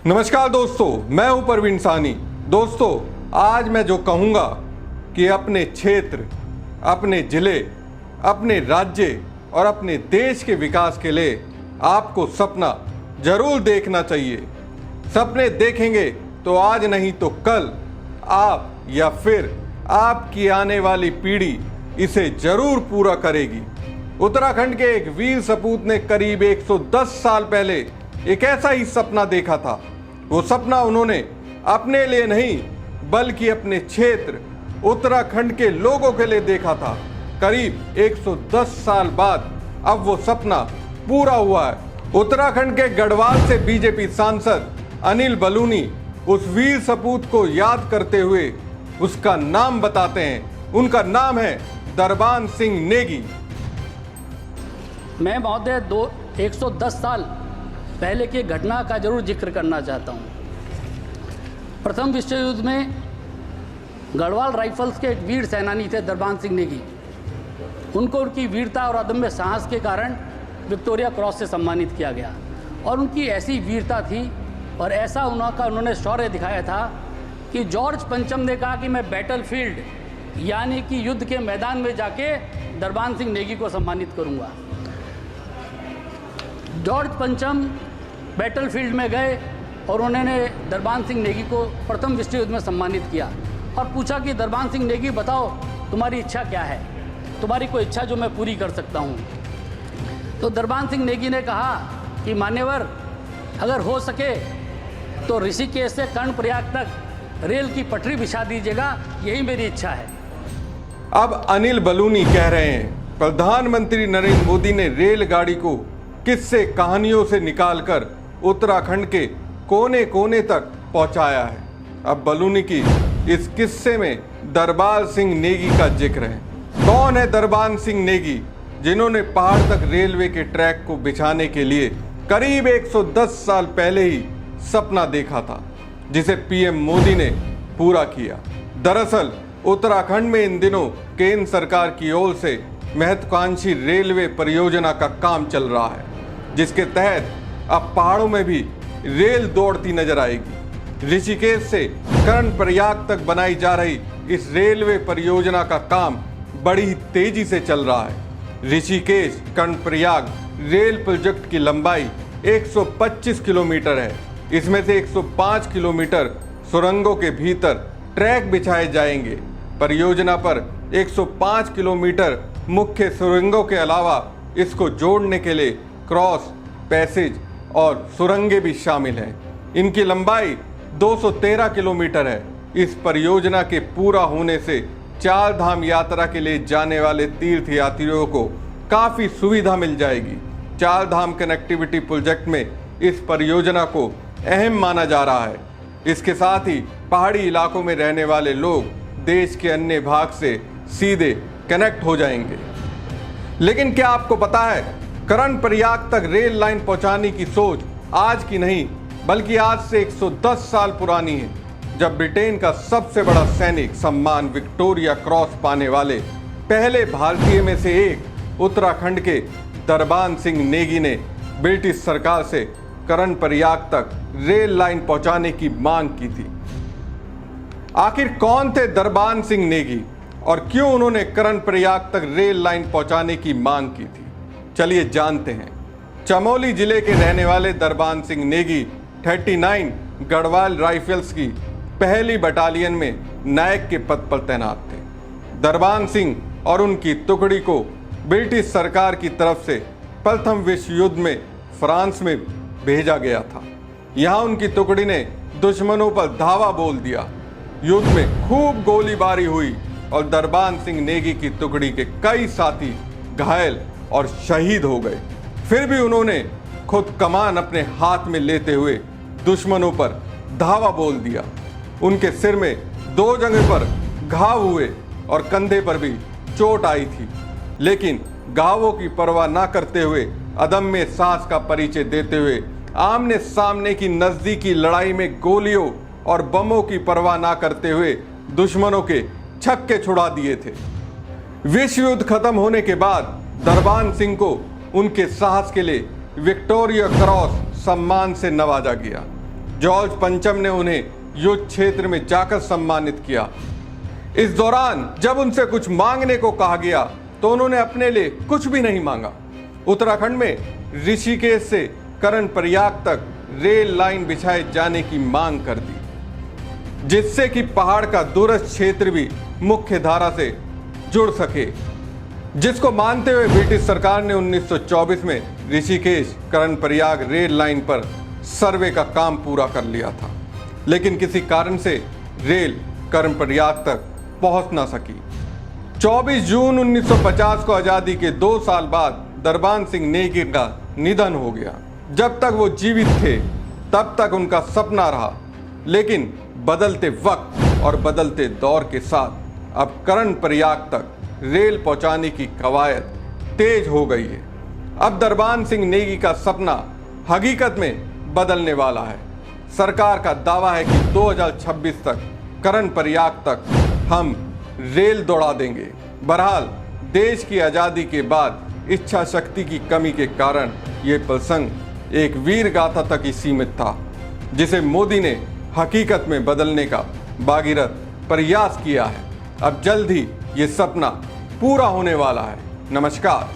नमस्कार दोस्तों, मैं हूं परवीन सानी। दोस्तों, आज मैं जो कहूंगा कि अपने क्षेत्र, अपने जिले, अपने राज्य और अपने देश के विकास के लिए आपको सपना जरूर देखना चाहिए। सपने देखेंगे तो आज नहीं तो कल आप या फिर आपकी आने वाली पीढ़ी इसे जरूर पूरा करेगी। उत्तराखंड के एक वीर सपूत ने करीब 110 साल पहले एक ऐसा ही सपना देखा था। वो सपना उन्होंने अपने लिए नहीं बल्कि अपने क्षेत्र उत्तराखंड के लोगों के लिए देखा था। करीब 110 साल बाद अब वो सपना पूरा हुआ है। उत्तराखंड के गढ़वाल से बीजेपी सांसद अनिल बलूनी उस वीर सपूत को याद करते हुए उसका नाम बताते हैं। उनका नाम है दरबान सिंह नेगी। मैं महोदय 110 साल पहले की घटना का जरूर जिक्र करना चाहता हूँ। प्रथम विश्व युद्ध में गढ़वाल राइफल्स के एक वीर सेनानी थे दरबान सिंह नेगी। उनको उनकी वीरता और अदम्य साहस के कारण विक्टोरिया क्रॉस से सम्मानित किया गया। और उनकी ऐसी वीरता थी और ऐसा उन्होंने शौर्य दिखाया था कि जॉर्ज पंचम ने कहा कि मैं बैटलफील्ड यानी कि युद्ध के मैदान में जाके दरबान सिंह नेगी को सम्मानित करूँगा। जॉर्ज पंचम बैटलफील्ड में गए और उन्होंने दरबान सिंह नेगी को प्रथम विश्व युद्ध में सम्मानित किया और पूछा कि दरबान सिंह नेगी बताओ तुम्हारी इच्छा क्या है, तुम्हारी कोई इच्छा जो मैं पूरी कर सकता हूँ। तो दरबान सिंह नेगी ने कहा कि मान्यवर, अगर हो सके तो ऋषिकेश से कर्णप्रयाग तक रेल की पटरी बिछा दीजिएगा, यही मेरी इच्छा है। अब अनिल बलूनी कह रहे हैं प्रधानमंत्री नरेंद्र मोदी ने रेलगाड़ी को किस्से कहानियों से निकालकर उत्तराखंड के कोने कोने तक पहुंचाया है। अब बलूनी की इस किस्से में दरबान सिंह नेगी का जिक्र है। कौन है दरबान सिंह नेगी, जिन्होंने पहाड़ तक रेलवे के ट्रैक को बिछाने के लिए करीब 110 साल पहले ही सपना देखा था, जिसे पीएम मोदी ने पूरा किया। दरअसल उत्तराखंड में इन दिनों केंद्र सरकार की ओर से महत्वाकांक्षी रेलवे परियोजना का काम चल रहा है, जिसके तहत अब पहाड़ों में भी रेल दौड़ती नजर आएगी। ऋषिकेश से कर्णप्रयाग तक बनाई जा रही इस रेलवे परियोजना का काम बड़ी तेजी से चल रहा है। ऋषिकेश कर्णप्रयाग रेल प्रोजेक्ट की लंबाई 125 किलोमीटर है। इसमें से 105 किलोमीटर सुरंगों के भीतर ट्रैक बिछाए जाएंगे। परियोजना पर 105 किलोमीटर मुख्य सुरंगों के अलावा इसको जोड़ने के लिए क्रॉस, पैसेज और सुरंगें भी शामिल हैं। इनकी लंबाई 213 किलोमीटर है। इस परियोजना के पूरा होने से चार धाम यात्रा के लिए जाने वाले तीर्थ यात्रियों को काफ़ी सुविधा मिल जाएगी। चार धाम कनेक्टिविटी प्रोजेक्ट में इस परियोजना को अहम माना जा रहा है। इसके साथ ही पहाड़ी इलाकों में रहने वाले लोग देश के अन्य भाग से सीधे कनेक्ट हो जाएंगे। लेकिन क्या आपको पता है, कर्णप्रयाग तक रेल लाइन पहुंचाने की सोच आज की नहीं बल्कि आज से 110 साल पुरानी है, जब ब्रिटेन का सबसे बड़ा सैनिक सम्मान विक्टोरिया क्रॉस पाने वाले पहले भारतीय में से एक उत्तराखंड के दरबान सिंह नेगी ने ब्रिटिश सरकार से कर्णप्रयाग तक रेल लाइन पहुंचाने की मांग की थी। आखिर कौन थे दरबान सिंह नेगी और क्यों उन्होंने कर्णप्रयाग तक रेल लाइन पहुंचाने की मांग की थी? चलिए जानते हैं। चमोली जिले के रहने वाले दरबान सिंह नेगी 39 गढ़वाल राइफल्स की पहली बटालियन में नायक के पद पर तैनात थे। दरबान सिंह और उनकी टुकड़ी को ब्रिटिश सरकार की तरफ से प्रथम विश्व युद्ध में फ्रांस में भेजा गया था। यहाँ उनकी टुकड़ी ने दुश्मनों पर धावा बोल दिया। युद्ध में खूब गोलीबारी हुई और दरबान सिंह नेगी की टुकड़ी के कई साथी घायल और शहीद हो गए। फिर भी उन्होंने खुद कमान अपने हाथ में लेते हुए दुश्मनों पर धावा बोल दिया। उनके सिर में 2 जगह पर घाव हुए और कंधे पर भी चोट आई थी, लेकिन घावों की परवाह ना करते हुए अदम्य साहस का परिचय देते हुए आमने सामने की नजदीकी लड़ाई में गोलियों और बमों की परवाह ना करते हुए दुश्मनों के छक्के छुड़ा दिए थे। विश्व युद्ध खत्म होने के बाद दरबान सिंह को उनके साहस के लिए विक्टोरिया क्रॉस सम्मान से नवाजा गया। जॉर्ज पंचम ने उन्हें युद्ध क्षेत्र में जाकर सम्मानित किया। इस दौरान जब उनसे कुछ मांगने को कहा गया तो उन्होंने अपने लिए कुछ भी नहीं मांगा। उत्तराखंड में ऋषिकेश से कर्णप्रयाग तक रेल लाइन बिछाए जाने की मांग कर दी, जिससे कि पहाड़ का दूरस्थ क्षेत्र भी मुख्य धारा से जुड़ सके, जिसको मानते हुए ब्रिटिश सरकार ने 1924 में ऋषिकेश कर्णप्रयाग रेल लाइन पर सर्वे का काम पूरा कर लिया था। लेकिन किसी कारण से रेल कर्णप्रयाग तक पहुंच ना सकी। 24 जून 1950 को आजादी के 2 साल बाद दरबान सिंह नेगी का निधन हो गया। जब तक वो जीवित थे तब तक उनका सपना रहा, लेकिन बदलते वक्त और बदलते दौर के साथ अब कर्णप्रयाग तक रेल पहुंचाने की कवायद तेज हो गई है। अब दरबान सिंह नेगी का सपना हकीकत में बदलने वाला है। सरकार का दावा है कि 2026 तक कर्णप्रयाग तक हम रेल दौड़ा देंगे। बहरहाल देश की आज़ादी के बाद इच्छा शक्ति की कमी के कारण ये प्रसंग एक वीर गाथा तक ही सीमित था, जिसे मोदी ने हकीकत में बदलने का भागीरथ प्रयास किया है। अब जल्द ही ये सपना पूरा होने वाला है। नमस्कार।